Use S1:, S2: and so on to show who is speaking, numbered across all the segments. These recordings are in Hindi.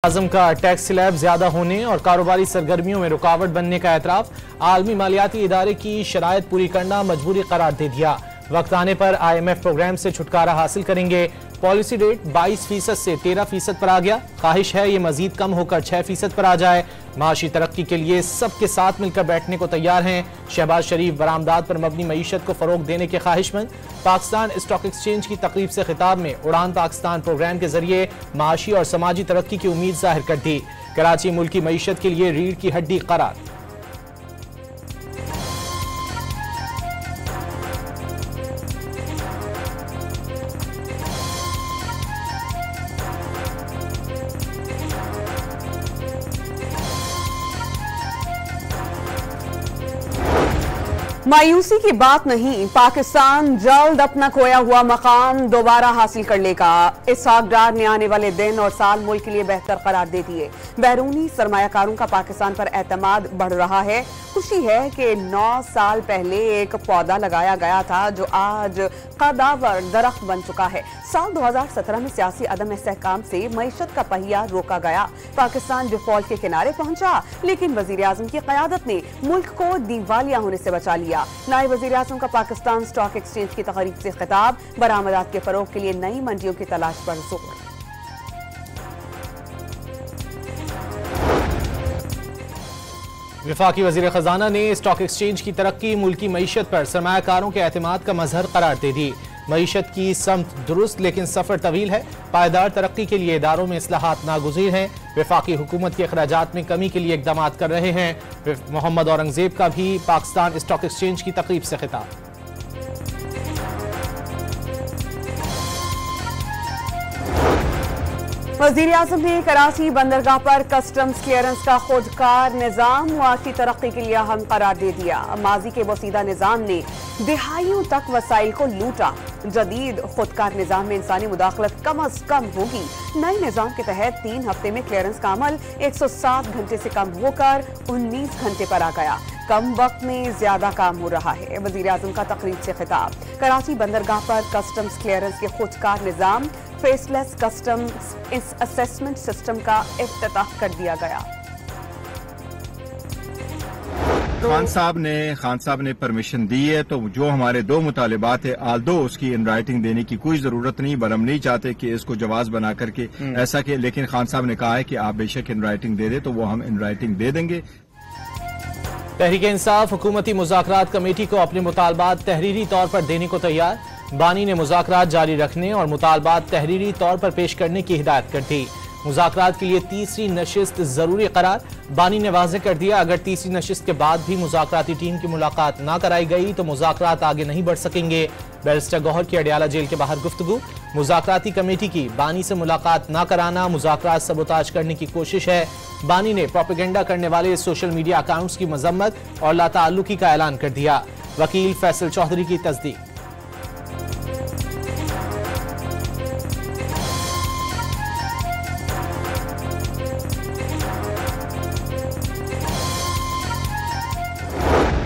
S1: आजम का टैक्स स्लैब ज्यादा होने और कारोबारी सरगर्मियों में रुकावट बनने का एतराफ। आलमी मालियाती इदारे की शराइत पूरी करना मजबूरी करार दे दिया। वक्त आने पर IMF प्रोग्राम से छुटकारा हासिल करेंगे। पॉलिसी रेट 22% से 13% पर आ गया। ख्वाहिश है ये मजीद कम होकर 6% पर आ जाए। माशी तरक्की के लिए सबके साथ मिलकर बैठने को तैयार हैं। शहबाज शरीफ बरामदात पर मबनी मईशत को फरोग देने के ख्वाहिशमंद। पाकिस्तान स्टॉक एक्सचेंज की तकरीब से खिताब में उड़ान पाकिस्तान प्रोग्राम के जरिए माशी और समाजी तरक्की की उम्मीद जाहिर कर दी। कराची मुल्की मईशत के लिए रीढ़ की हड्डी करार।
S2: मायूसी की बात नहीं, पाकिस्तान जल्द अपना खोया हुआ मकाम दोबारा हासिल कर लेगा। इसहाक डार ने आने वाले दिन और साल मुल्क के लिए बेहतर करार दे दिए। बैरूनी सरमायाकारों का पाकिस्तान पर एतमाद बढ़ रहा है। खुशी है कि 9 साल पहले एक पौधा लगाया गया था जो आज कदावर दरख्त बन चुका है। साल 2017 में सियासी अदम इस्तेहकाम से मईशत का पहिया रोका गया। पाकिस्तान डिफॉल्ट के किनारे पहुंचा, लेकिन वजीर आजम की क़यादत ने मुल्क को दिवालिया होने से बचा लिया। नायब वजीर आजम का पाकिस्तान स्टॉक एक्सचेंज की तकरीब से खिताब। बरामदात के फरोग के लिए नई मंडियों की तलाश पर जोर।
S1: वफाकी वजीर खजाना ने स्टॉक एक्सचेंज की तरक्की मुल्की मईशत पर सरमायाकारों के एतमाद का मजहर करार दे दी। मईशत की समत दुरुस्त लेकिन सफर तवील है। पायदार तरक्की के लिए इदारों में इस्लाहात नागुज़ीर हैं। वफाकी हुकूमत के अखराजात में कमी के लिए इकदाम कर रहे हैं। मोहम्मद औरंगजेब का भी पाकिस्तान स्टॉक एक्सचेंज की तकरीब से खिताब।
S2: वजीर आजम ने कराची बंदरगाह पर कस्टम्स क्लियरेंस का खुदकार निज़ाम मुआशी तरक्की के लिए अहम करार दे दिया। माजी के बोसीदा निज़ाम ने दिहाइयों तक वसाइल को लूटा। जदीद खुदकार निज़ाम में इंसानी मुदाखलत कम अज कम होगी। नए निज़ाम के तहत 3 हफ्ते में क्लियरेंस का अमल 107 घंटे से कम होकर 19 घंटे पर आ गया। कम वक्त में ज्यादा काम हो रहा है। वजीर आजम का तकरीब से खिताब। कराची बंदरगाह पर कस्टम्स क्लियरेंस के खुदकार निज़ाम फेसलेस कस्टम्स असेसमेंट सिस्टम का इफ्तिताह कर दिया गया।
S3: खान साहब ने परमिशन दी है, तो जो हमारे 2 मुतालिबात है, आल्दो उसकी इन राइटिंग देने की कोई जरूरत नहीं, पर हम नहीं चाहते कि इसको जवाज बना करके ऐसा कि, लेकिन खान साहब ने कहा है कि आप बेशक इन राइटिंग दे दे, तो वो हम इन राइटिंग दे देंगे।
S1: तहरीक इंसाफ हुकूमती मुज़ाकरात कमेटी को अपने मुतालबात तहरीरी तौर पर देने को तैयार। बानी ने मुज़ाकरात जारी रखने और मुतालबात तहरीरी तौर पर पेश करने की हिदायत कर दी। मुज़ाकरात के लिए तीसरी नशिस्त जरूरी करार। बानी ने वाज़ेह कर दिया, अगर तीसरी नशिस्त के बाद भी मुज़ाकराती टीम की मुलाकात ना कराई गई तो मुज़ाकरात आगे नहीं बढ़ सकेंगे। बैरिस्टर गौहर की अडियाला जेल के बाहर गुफ्तगू। मुज़ाकराती कमेटी की बानी से मुलाकात ना कराना मुज़ाकरात सबोताज करने की कोशिश है। बानी ने प्रोपेगेंडा करने वाले सोशल मीडिया अकाउंट्स की मजम्मत और लाताल्लुकी का ऐलान कर दिया। वकील फैसल चौधरी की तस्दीक।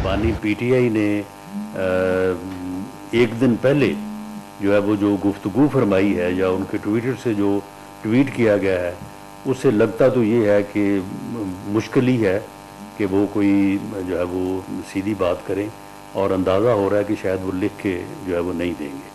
S4: बानी PTI ने एक दिन पहले जो है वो जो गुफ्तगू फरमाई है या उनके ट्विटर से जो ट्वीट किया गया है, उससे लगता तो ये है कि मुश्किल ही है कि वो कोई जो है वो सीधी बात करें, और अंदाज़ा हो रहा है कि शायद वो लिख के जो है वो नहीं देंगे।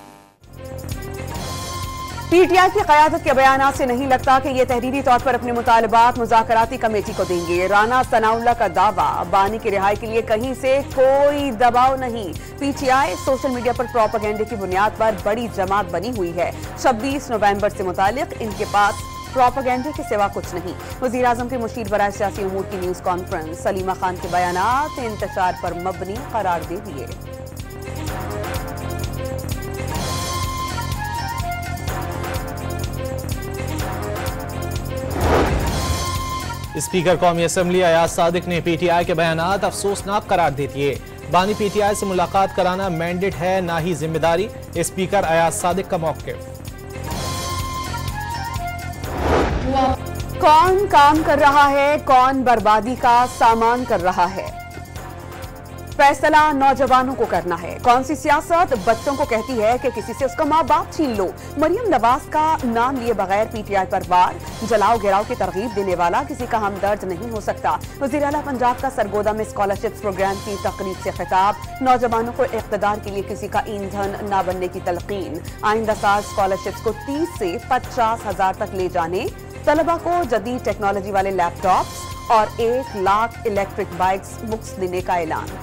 S2: PTI की क़यादत के बयान से नहीं लगता कि ये तहरीरी तौर पर अपने मुतालबात मुज़ाकराती कमेटी को देंगे। राना सनाउल्लाह का दावा, बानी की रिहाई के लिए कहीं से कोई दबाव नहीं। PTI सोशल मीडिया पर प्रोपेगेंडे की बुनियाद पर बड़ी जमात बनी हुई है। 26 नवंबर से मुतालिक इनके पास प्रोपेगेंडे के सिवा कुछ नहीं। वज़ीर आज़म के मुशीर बराए सियासी उमूर की न्यूज़ कॉन्फ्रेंस। सलीमा खान के बयानात इंतशार पर मबनी करार दे दिए।
S1: स्पीकर कौमी असम्बली अयाज सादिक ने PTI के बयानात अफसोसनाक करार दे दिए। बानी PTI से मुलाकात कराना मैंडेट है, ना ही जिम्मेदारी। स्पीकर अयाज सादिक का मौक़िफ़।
S2: कौन काम कर रहा है, कौन बर्बादी का सामान कर रहा है। फैसला नौजवानों को करना है। कौन सी सियासत बच्चों को कहती है कि किसी से उसका माँ बाप छीन लो। मरियम नवाज का नाम लिए बगैर पीटीआई पर वार। जलाओ गिराओ की तरगीब देने वाला किसी का हमदर्द नहीं हो सकता। वज़ीर आला पंजाब का सरगोदा में स्कॉलरशिप प्रोग्राम की तकरीब से खिताब। नौजवानों को इक़्तिदार के लिए किसी का ईंधन न बनने की तलकीन। आइंदा साल स्कॉलरशिप को 30 से 50,000 तक ले जाने। तलबा को जदीद टेक्नोलॉजी वाले लैपटॉप्स और 1 लाख इलेक्ट्रिक बाइक्स मुफ्त देने का ऐलान।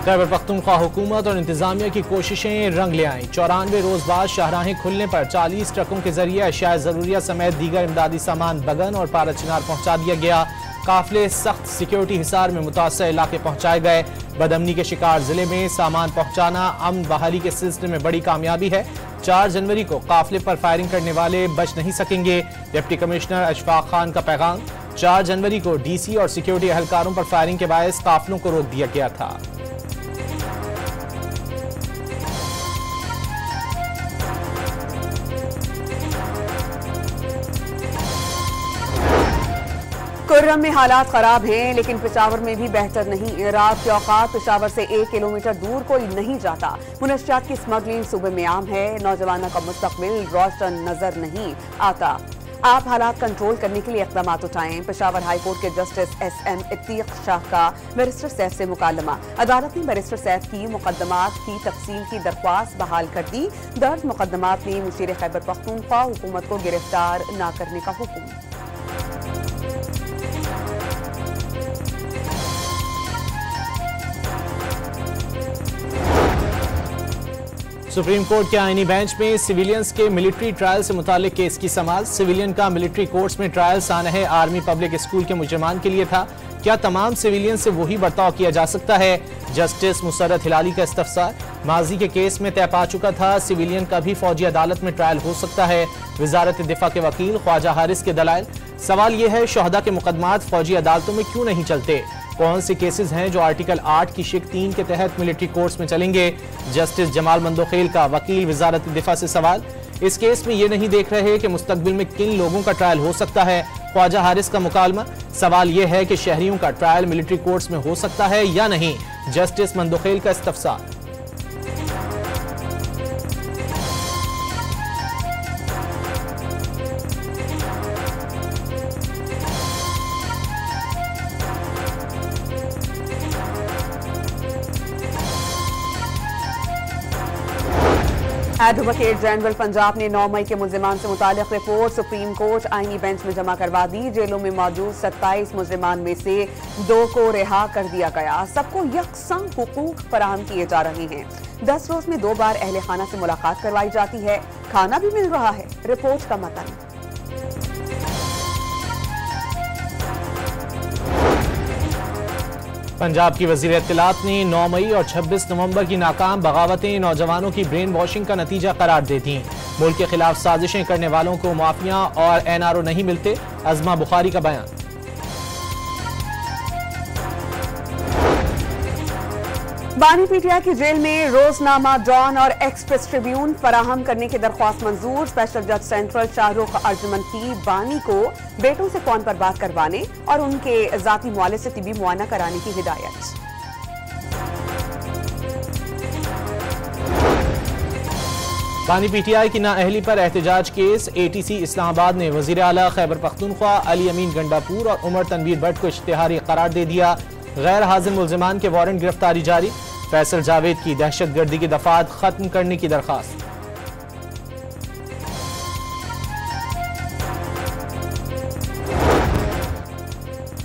S1: खैबर पख्तूनख्वा हुकूमत और इंतजामिया की कोशिशें रंग ले आईं। 94 रोज बाद शाहराहें खुलने पर 40 ट्रकों के जरिए अशिया जरूरिया समेत दीगर इमदादी सामान बगन और पारा चिनार पहुंचा दिया गया। काफिले सख्त सिक्योरिटी हिसार में मुतासर इलाके पहुंचाए गए। बदअमनी के शिकार जिले में सामान पहुंचाना अमन बहाली के सिलसिले में बड़ी कामयाबी है। 4 जनवरी को काफिले पर फायरिंग करने वाले बच नहीं सकेंगे। डिप्टी कमिश्नर अशफाक खान का पैगाम। 4 जनवरी को डीसी और सिक्योरिटी एहलकारों पर फायरिंग के बायस काफिलों को रोक दिया गया था।
S2: कुर्रम में हालात खराब हैं, लेकिन पेशावर में भी बेहतर नहीं। रात के औकात पेशावर से 1 किलोमीटर दूर कोई नहीं जाता। मुनशियात की स्मगलिंग सूबे में आम है। नौजवानों का मुस्तकबिल रोशन नजर नहीं आता। आप हालात कंट्रोल करने के लिए इक़दाम उठाएं। पेशावर हाई कोर्ट के जस्टिस SM इत्तीक शाह का बैरिस्टर सैफ से मुकालमा। अदालत ने बैरिस्टर सैफ की मुकदमात की तफसील की दरख्वास्त बहाल कर दी। दर्ज मुकदमात में मुशीर खैबर पख्तूनख्वा हुकूमत को गिरफ्तार न करने का हुक्म।
S1: सुप्रीम कोर्ट के आईनी बेंच में सिविलियंस के मिलिट्री ट्रायल से मुतालिक केस की समाअत। सिविलियन का मिलिट्री कोर्ट्स में ट्रायल सानहे आर्मी पब्लिक स्कूल के मुजरमान के लिए था। क्या तमाम सिविलियन से वही बर्ताव किया जा सकता है? जस्टिस मुसर्रत हिलाली का इस्तफसार। माजी के केस में तय पा चुका था सिविलियन का भी फौजी अदालत में ट्रायल हो सकता है। वजारत दिफा के वकील ख्वाजा हारिस के दलाइल। सवाल यह है शोहदा के मुकदमात फौजी अदालतों में क्यों नहीं चलते? कौन से केसेस हैं जो आर्टिकल 8 की शिक 3 के तहत मिलिट्री कोर्ट्स में चलेंगे? जस्टिस जमाल मंदोखेल का वकील वजारत दिफा से सवाल। इस केस में ये नहीं देख रहे कि मुस्तकबिल में किन लोगों का ट्रायल हो सकता है। ख्वाजा हारिस का मुकालमा। सवाल यह है कि शहरियों का ट्रायल मिलिट्री कोर्ट्स में हो सकता है या नहीं। जस्टिस मंदोखेल का इस्तफसार।
S2: एडवोकेट जनरल पंजाब ने 9 मई के मुल्जिमान से मुतालिक रिपोर्ट सुप्रीम कोर्ट आईनी बेंच में जमा करवा दी। जेलों में मौजूद 27 मुल्जिमान में से 2 को रिहा कर दिया गया। सबको यकसंग हुकूक फराहम किए जा रहे हैं। 10 रोज में 2 बार अहले खाना से मुलाकात करवाई जाती है। खाना भी मिल रहा है। रिपोर्ट का मतन।
S1: पंजाब की वज़ीर इत्तलात ने 9 मई और 26 नवंबर की नाकाम बगावतें नौजवानों की ब्रेन वॉशिंग का नतीजा करार दे दी। मुल्क के खिलाफ साजिशें करने वालों को माफिया और NRO नहीं मिलते। अज़मा बुखारी का बयान।
S2: बानी पीटीआई की जेल में रोजनामा डॉन और एक्सप्रेस ट्रिब्यून फराहम करने की दरख्वास्त मंजूर। स्पेशल जज सेंट्रल शाहरुख अर्जुमन की बानी को बेटों से फोन पर बात करवाने और उनके जाती मुआले से तिबी मुआयना कराने की हिदायत।
S1: बानी पीटीआई की नाअहली पर एहतजाज केस। ATC इस्लामाबाद ने वज़ीर आला खैबर पख्तूनख्वा अली अमीन गंडापुर और उमर तनवीर भट्ट को इश्तिहारी करार दे दिया। गैर हाजिर मुल्जिमान के वारंट गिरफ्तारी जारी। फैसल जावेद की दहशतगर्दी की दफात खत्म करने की दरखास्त।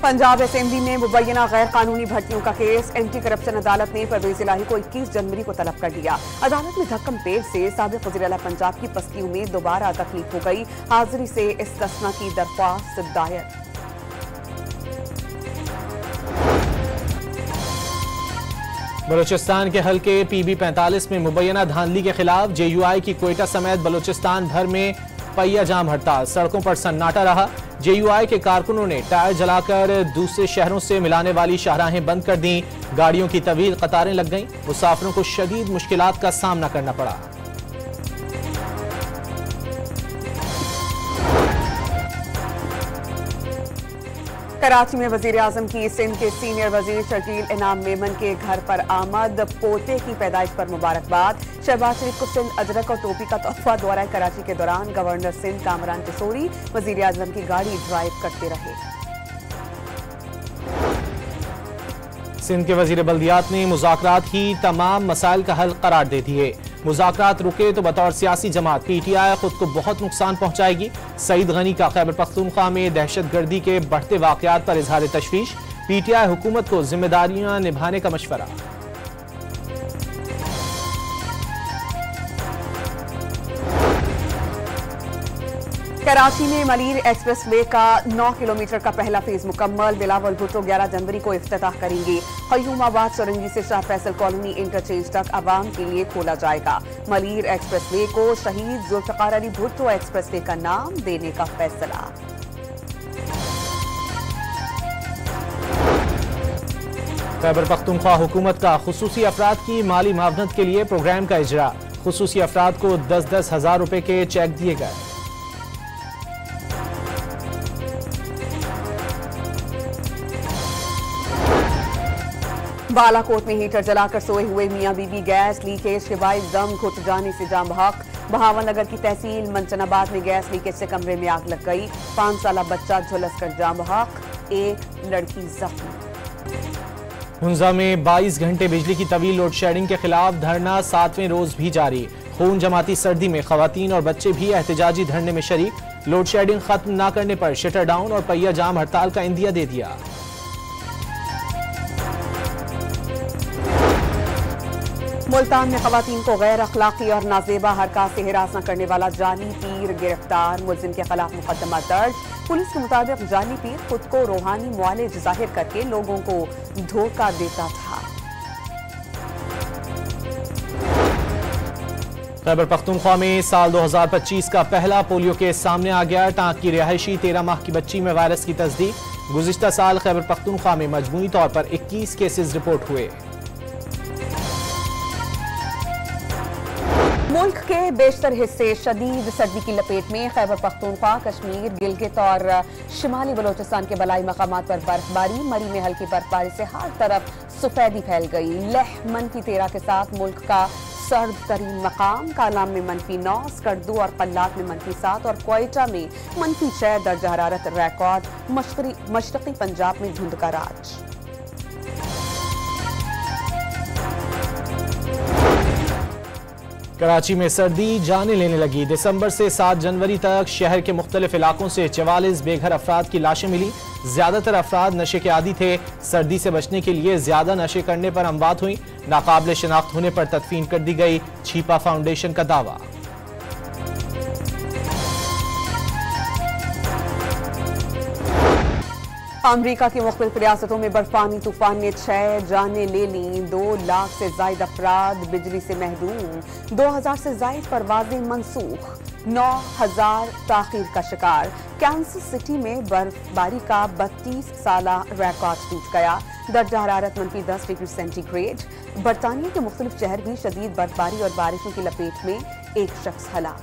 S2: पंजाब असेंबली में मुबैना गैर कानूनी भर्तियों का केस। एंटी करप्शन अदालत ने परवेज इलाही को 21 जनवरी को तलब कर दिया। अदालत में धक्कम पेश से साबिक वज़ीर आला पंजाब की पसलियों में दोबारा तकलीफ हो गई। हाजिरी से इस्तस्ना की दरख्वास्त दायर।
S1: बलूचिस्तान के हल्के PB45 में मुबैना धांधली के खिलाफ JUI की क्वेटा समेत बलूचिस्तान भर में पहिया जाम हड़ताल। सड़कों पर सन्नाटा रहा। JUI के कारकुनों ने टायर जलाकर दूसरे शहरों से मिलाने वाली शाहराहें बंद कर दी। गाड़ियों की तवील कतारें लग गईं। मुसाफिरों को शदीद मुश्किलात का सामना करना पड़ा।
S2: कराची में वजीर आजम की सिंध के सीनियर वजीर शकील इनाम मेमन के घर पर आमद, पोते की पैदाइश पर मुबारकबाद। शहबाज शरीफ को सिंध अजरक और टोपी का तोहफा। दौरा कराची के दौरान गवर्नर सिंध कामरान टिसोरी वजीर आजम की गाड़ी ड्राइव करते रहे।
S1: सिंध के वजीर बल्दियात ने मुज़ाकरात की तमाम मसाइल का हल करार दे दिए। मुज़ाकरात रुके तो बतौर सियासी जमात PTI खुद को बहुत नुकसान पहुंचाएगी। सईद गनी का खैबर पख्तूनख्वा में दहशतगर्दी के बढ़ते वाकयात पर इजहार तशवीश। PTI हुकूमत को जिम्मेदारियां निभाने का मशवरा।
S2: कराची में मलीर एक्सप्रेस वे का 9 किलोमीटर का पहला फेज मुकम्मल। बिलावल भुट्टो 11 जनवरी को इफ्तिताह करेंगे। क़य्यूमाबाद सुरंगी से शाह फैसल कॉलोनी इंटरचेंज तक आवाम के लिए खोला जाएगा। मलीर एक्सप्रेस वे को शहीद जुल्फ़िकार अली भुट्टो एक्सप्रेस वे का नाम देने का फैसला।
S1: खैबर पख्तूनख्वा हुकूमत का खुसूसी अफराद की माली मावनत के लिए प्रोग्राम का इजरा। खुसूसी अफराद को 10-10 हज़ार रुपए के चेक दिए गए।
S2: बालाकोट में हीटर जलाकर सोए हुए मियां बीवी गैस लीकेज के बाइस दम घुट जाने से जाम बहक। बहावन नगर की तहसील मंचनाबाद में गैस लीकेज से कमरे में आग लग गई। 5 साला बच्चा झुलस कर जाम बहक, एक लड़की जख्मी।
S1: हुंजा में 22 घंटे बिजली की तवील लोड शेडिंग के खिलाफ धरना 7वें रोज भी जारी। खून जमाती सर्दी में खवातीन और बच्चे भी एहतजाजी धरने में शरीक। लोड शेडिंग खत्म न करने पर शटर डाउन और पहिया जाम हड़ताल का इंदिया दे दिया।
S2: मुल्तान में खवातीन को गैर अखलाकी और नाजेबा हरकत से हिरास न करने वाला जाली पीर गिरफ्तार। मुलजिम के खिलाफ मुकदमा दर्ज। पुलिस के मुताबिक जाली पीर खुद को रूहानी मुआलिज जाहिर करके लोगों को धोखा देता था।
S1: खैबर पख्तूनख्वा में साल 2025 का पहला पोलियो केस सामने आ गया। टांक की रिहायशी 13 माह की बच्ची में वायरस की तस्दीक। गुज़िश्ता साल खैबर पख्तूनख्वा में मजमूई तौर पर 21 केसेस रिपोर्ट हुए।
S2: मुल्क के बेशतर हिस्से शदीद सर्दी की लपेट में। खैबर पख्तूनख्वा, कश्मीर, गिलगित और शिमाली बलोचिस्तान के बलाई मकामात पर बर्फबारी। मरी में हल्की बर्फबारी से हर तरफ सफेदी फैल गई। लह -13 के साथ मुल्क का सर्द तरीन मकाम। कालाम में -9, स्कर्दू और कल्लात में -7 और क्वेटा में -6 दर्जा हरारत रिकॉर्ड। मशरकी पंजाब में धुंध का राज।
S1: कराची में सर्दी जाने लेने लगी। दिसंबर से 7 जनवरी तक शहर के मुख्तलिफ इलाकों से 44 बेघर अफराद की लाशें मिली। ज्यादातर अफराद नशे के आदी थे। सर्दी से बचने के लिए ज्यादा नशे करने पर अमवात हुई। नाकाबिले शिनाख्त होने पर तदफीन कर दी गई। छिपा फाउंडेशन का दावा।
S2: अमरीका की मुख्तलिफ रियासतों में बर्फानी तूफान ने 6 जाने ले ली। 2 लाख से जायद अफराद बिजली से महरूम। 2000 से जायद परवाजें मनसूख। 9000 ताखीर का शिकार। कैंसस सिटी में बर्फबारी का 32 साला रिकॉर्ड टूट गया। दर्जा हरारत -10 डिग्री सेंटीग्रेड। बरतानिया के मुख्तलिफ शहर भी शदीद बर्फबारी और बारिशों की लपेट में। एक शख्स हलाक।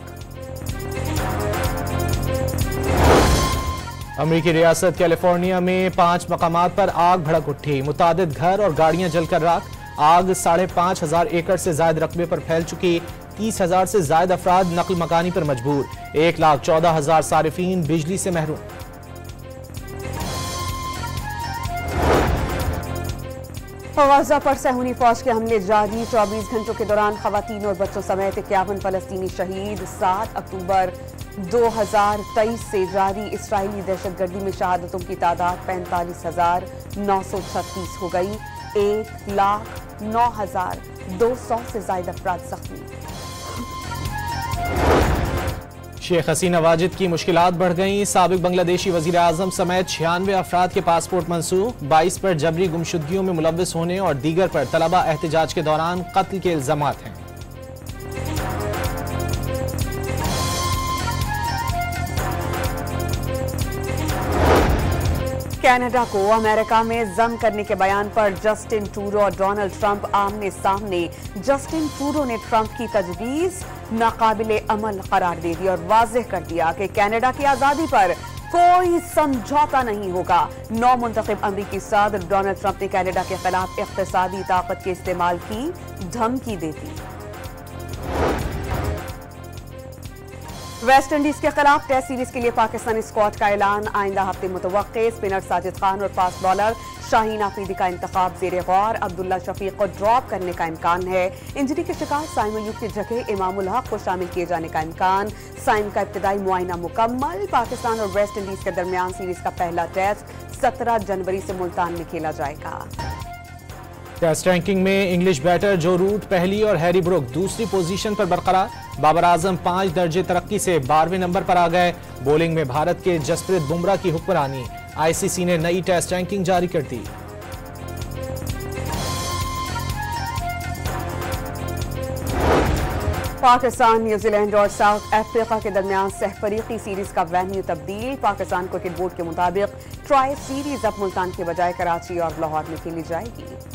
S1: अमरीकी रियासत कैलिफोर्निया में 5 मकामात पर आग भड़क उठी। मुतादिद घर और गाड़ियां जलकर राख। आग 5,500 एकड़ से जायद रकबे पर फैल चुकी। 30,000 से जायद अफराद नकल मकानी पर मजबूर। 1,14,000 सारिफीन बिजली से महरूम।
S2: गजा पर सहूनी फौज के हमले जारी। 24 घंटों के दौरान खवातीन और बच्चों समेत 51 फलस्तीनी शहीद। 7 अक्टूबर 2023 से जारी इसराइली दहशतगर्दी में शहादतों की तादाद 45,936 हो गई। 1,09,200 से ज्यादा अफराद जख्मी।
S1: शेख हसीना वाजिद की मुश्किलात बढ़ गईं। साबिक बांग्लादेशी वजीर आजम समेत 96 अफराद के पासपोर्ट मनसूख। 22 पर जबरी गुमशुदगियों में मुलव्वस होने और दीगर पर तलबा एहतजाज के दौरान कत्ल के इल्जामात हैं।
S2: कनाडा को अमेरिका में जम करने के बयान पर जस्टिन ट्रूडो और डोनाल्ड ट्रंप आमने सामने। जस्टिन ट्रूडो ने ट्रंप की तजवीज नाकाबिले अमल करार दे दी और वाज़ेह कर दिया कि कनाडा की आजादी पर कोई समझौता नहीं होगा। नौ मुंतखब अमरीकी सदर डोनाल्ड ट्रंप ने कनाडा के खिलाफ इक्तिसादी ताकत के इस्तेमाल की धमकी दे दी। वेस्ट इंडीज के खिलाफ टेस्ट सीरीज के लिए पाकिस्तानी स्क्वाड का ऐलान। आइंदा हफ्ते मुतवक्के। स्पिनर साजिद खान और फास्ट बॉलर शाहीन आफरीदी का इंतखाब ज़ेरे गौर। अब्दुल्ला शफीक को ड्रॉप करने का इम्कान है। इंजरी के शिकार साइम अयूब की जगह इमामुल हक को शामिल किए जाने का इम्कान। साइम का इब्तिदाई मुआयना मुकम्मल। पाकिस्तान और वेस्ट इंडीज के दरमियान सीरीज का पहला टेस्ट 17 जनवरी से मुल्तान में खेला जाएगा।
S1: टेस्ट रैंकिंग में इंग्लिश बैटर जो रूट पहली और हैरी ब्रुक दूसरी पोजीशन पर बरकरार। बाबर आजम 5 दर्जे तरक्की से 12वें नंबर पर आ गए। बॉलिंग में भारत के जसप्रीत बुमराह की हुक्मरानी। आईसीसी ने नई टेस्ट रैंकिंग जारी कर दी।
S2: पाकिस्तान, न्यूजीलैंड और साउथ अफ्रीका के दरमियान सहफरीकी सीरीज का वेन्यू तब्दील। पाकिस्तान क्रिकेट बोर्ड के मुताबिक ट्राई सीरीज अब मुल्तान के बजाय कराची और लाहौर में खेली जाएगी।